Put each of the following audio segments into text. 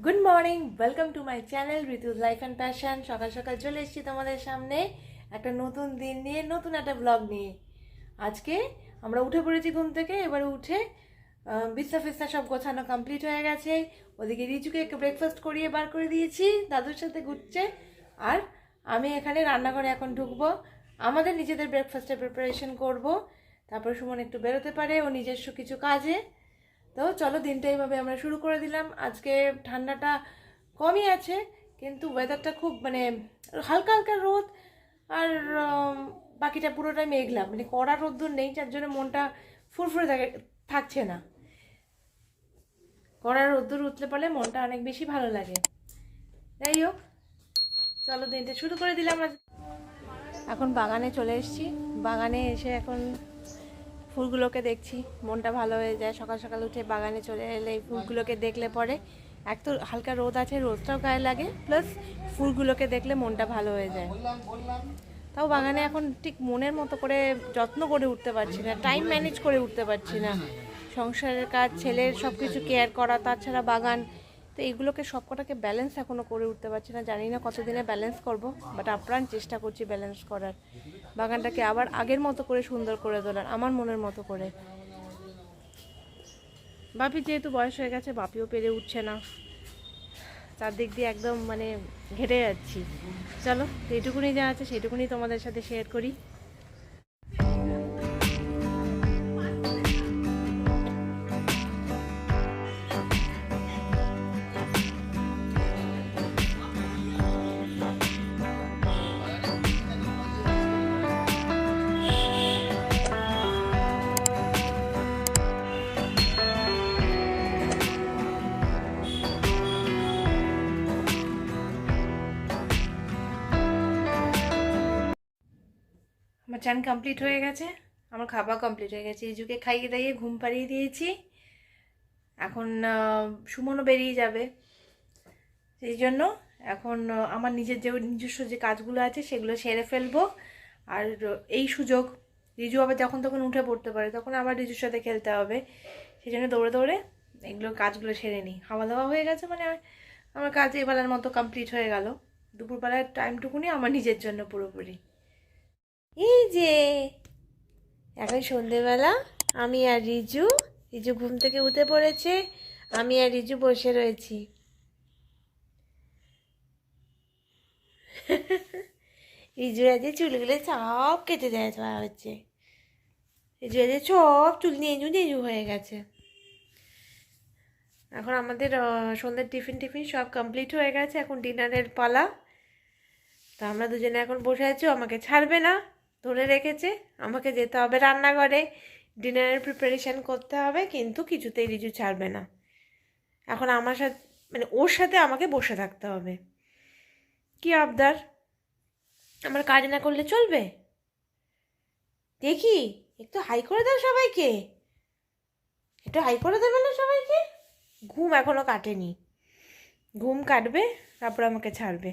Good morning, welcome to my channel ঋতুজ life and passion. সকাল সকাল চলে এসেছি তোমাদের সামনে একটা নতুন দিন নিয়ে, নতুন একটা ব্লগ নিয়ে। আজকে আমরা উঠে পড়েছি ঘুম থেকে। এবারে উঠে বিছনা ফিছনা সব গোছানো কমপ্লিট হয়ে গেছে। ওদিকে রিচুকে একটু ব্রেকফাস্ট করিয়ে বার করে দিয়েছি, দাদুর সাথে ঘুরছে। আর আমি এখানে রান্নাঘরে এখন ঢুকবো, আমাদের নিজেদের ব্রেকফাস্টের প্রিপারেশন করব। তারপর সুমন একটু বেরোতে পারে ও নিজস্ব কিছু কাজে। তো চলো, দিনটা এইভাবে আমরা শুরু করে দিলাম। আজকে ঠান্ডাটা কমই আছে, কিন্তু ওয়েদারটা খুব হালকা হালকা রোদ। আর বাকিটা পুরোটাই মেঘলা, কড়া রোদ্দুর নেই, যার জন্য মনটা ফুরফুরে থাকছে না। কড়া রোদ্দুর উঠলে পরে মনটা অনেক বেশি ভালো লাগে। যাই হোক, চলো দিনটা শুরু করে দিলাম। এখন বাগানে চলে এসেছি। বাগানে এসে এখন ফুলগুলোকে দেখছি, মনটা ভালো হয়ে যায়। সকাল সকাল উঠে বাগানে চলে এলে এই ফুলগুলোকে দেখলে পরে এক তো হালকা রোদ আছে, রোদটাও গায়ে লাগে, প্লাস ফুলগুলোকে দেখলে মনটা ভালো হয়ে যায়। তাও বাগানে এখন ঠিক মনের মতো করে যত্ন করে উঠতে পারছি না, টাইম ম্যানেজ করে উঠতে পারছি না। সংসারের কাজ, ছেলের সব কিছু কেয়ার করা, তাছাড়া বাগান, তো এইগুলোকে সবকটাকে ব্যালেন্স এখনও করে উঠতে পারছি না। জানি না কতদিনে ব্যালেন্স করব, বাট আপ্রাণ চেষ্টা করছি ব্যালেন্স করার। বাগানটাকে আবার আগের মতো করে সুন্দর করে তোলার, আমার মনের মতো করে। বাপি যেহেতু বয়স হয়ে গেছে, বাপিও পেরে উঠছে না, চারদিক দিয়ে একদম ঘেটে যাচ্ছি। চলো, যেটুকুনি যা আছে সেটুকুনি তোমাদের সাথে শেয়ার করি। আমার চান কমপ্লিট হয়ে গেছে, আমার খাওয়া কমপ্লিট হয়ে গেছে। ইজুকে খাইয়ে দাইয়ে ঘুম পাড়িয়ে দিয়েছি। এখন সুমনও বেরিয়ে যাবে, সেই জন্য এখন আমার নিজস্ব যে কাজগুলো আছে সেগুলো সেরে ফেলবো। আর এই সুযোগ, রিজু আবার যখন তখন উঠে পড়তে পারে, তখন আবার রিজুর সাথে খেলতে হবে। সেই জন্য দৌড়ে দৌড়ে এগুলো কাজগুলো সেরে নিই। খাওয়া দাওয়া হয়ে গেছে, আমার কাজ এবেলার মতো কমপ্লিট হয়ে গেল। দুপুরবেলার টাইমটুকুনি আমার নিজের জন্য পুরোপুরি। এই যে এখন সন্ধেবেলা, আমি আর রিজু, রিজু ঘুম থেকে উঠে পড়েছে, আমি আর রিজু বসে রয়েছি। রিজু আজকে চুলগুলো সব কেটে দেওয়া হচ্ছে। রিজু আজকে সব চুল নেজু নেজু হয়ে গেছে। এখন আমাদের সন্ধ্যের টিফিন সব কমপ্লিট হয়ে গেছে, এখন ডিনারের পালা। তো আমরা দুজনে এখন বসে আছি, আমাকে ছাড়বে না, ধরে রেখেছে। আমাকে যেতে হবে রান্নাঘরে, ডিনারের প্রিপারেশান করতে হবে, কিন্তু কিছুতেই রিজু ছাড়বে না। এখন আমার সাথে ওর সাথে আমাকে বসে থাকতে হবে। কি আবদার! আমার কাজ না করলে চলবে? দেখি, একটু হাই করে দাও সবাইকে, একটু হাই করে দেবে না সবাইকে? ঘুম এখনো কাটেনি, ঘুম কাটবে তারপর আমাকে ছাড়বে।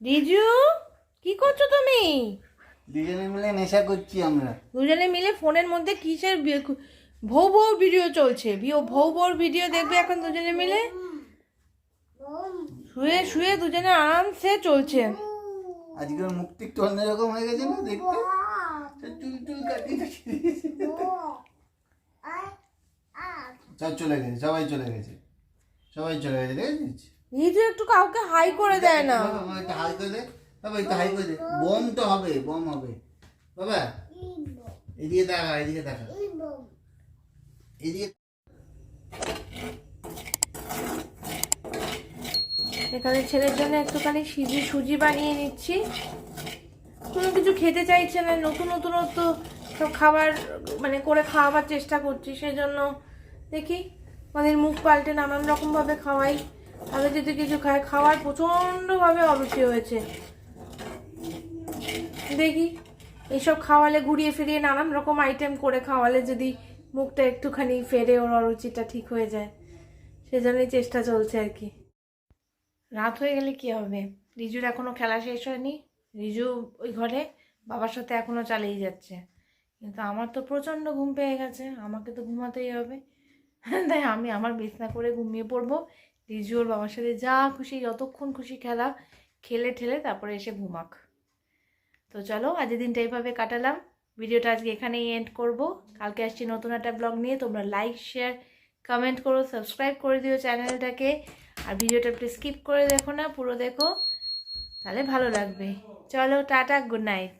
রিজু, কি করছো তুমি? দুজনে মিলে নেশা করছি আমরা। দুজনে মিলে ফোনের মধ্যে কিসের ভৌ ভৌ ভিডিও চলছে, ভৌ ভৌ ভিডিও দেখবে এখন দুজনে মিলে। শুয়ে শুয়ে দুজনে আরামসে চলছে। আজকে ওর মুখটা একটু অন্যরকম হয়ে গেছে না দেখতে, চুল টুল কাটিয়ে দিয়েছে। সব চলে গেছে, সবাই চলে গেছে, সবাই চলে গেছে, দেখেছিস? রিজু একটু কাউকে হাই করে দেয় না। বাবা একটু হাই করে দে, বাবা একটু হাই করে দে। বম তো হবে, বম হবে। বাবা এদিকে দেখা, এদিকে দেখা, এদিকে। এখানে ছেলের জন্য একটুখানি সুজি বানিয়ে নিচ্ছি। কোনো কিছু খেতে চাইছে না, নতুনত্ব সব খাবার করে খাওয়াবার চেষ্টা করছি। সেজন্য দেখি ওদের মুখ পাল্টে নানান রকমভাবে খাওয়াই। তাদের যদি কিছু খায়, খাওয়ার প্রচণ্ডভাবে অরুচি হয়েছে। দেখি এইসব খাওয়ালে, ঘুরিয়ে ফিরিয়ে নানান রকম আইটেম করে খাওয়ালে যদি মুখটা একটুখানি ফেরে, ওর অরুচিটা ঠিক হয়ে যায়, সেজন্যই চেষ্টা চলছে আর কি। রাত হয়ে গেলে কি হবে, রিজুর এখনো খেলা শেষ হয়নি। রিজু ওই ঘরে বাবার সাথে এখনো চালিয়ে যাচ্ছে, কিন্তু আমার তো প্রচণ্ড ঘুম পেয়ে গেছে, আমাকে তো ঘুমাতেই হবে। তাই আমি আমার বিছনা করে ঘুমিয়ে পড়বো। রিজু ওর বাবার সাথে যা খুশি যতক্ষণ খুশি খেলে ঠেলে তারপরে এসে ঘুমাক। তো চলো আজকের দিনটা এইভাবে কাটালাম। ভিডিওটা আজকে এখানেই এন্ড করব। কালকে আসছি নতুন একটা ব্লগ নিয়ে। তোমরা লাইক শেয়ার কমেন্ট করো, সাবস্ক্রাইব করে দিও চ্যানেলটাকে। আর ভিডিওটা একটু স্কিপ করে দেখো না, পুরো দেখো, তাহলে ভালো লাগবে। চলো টাটা, গুড নাইট।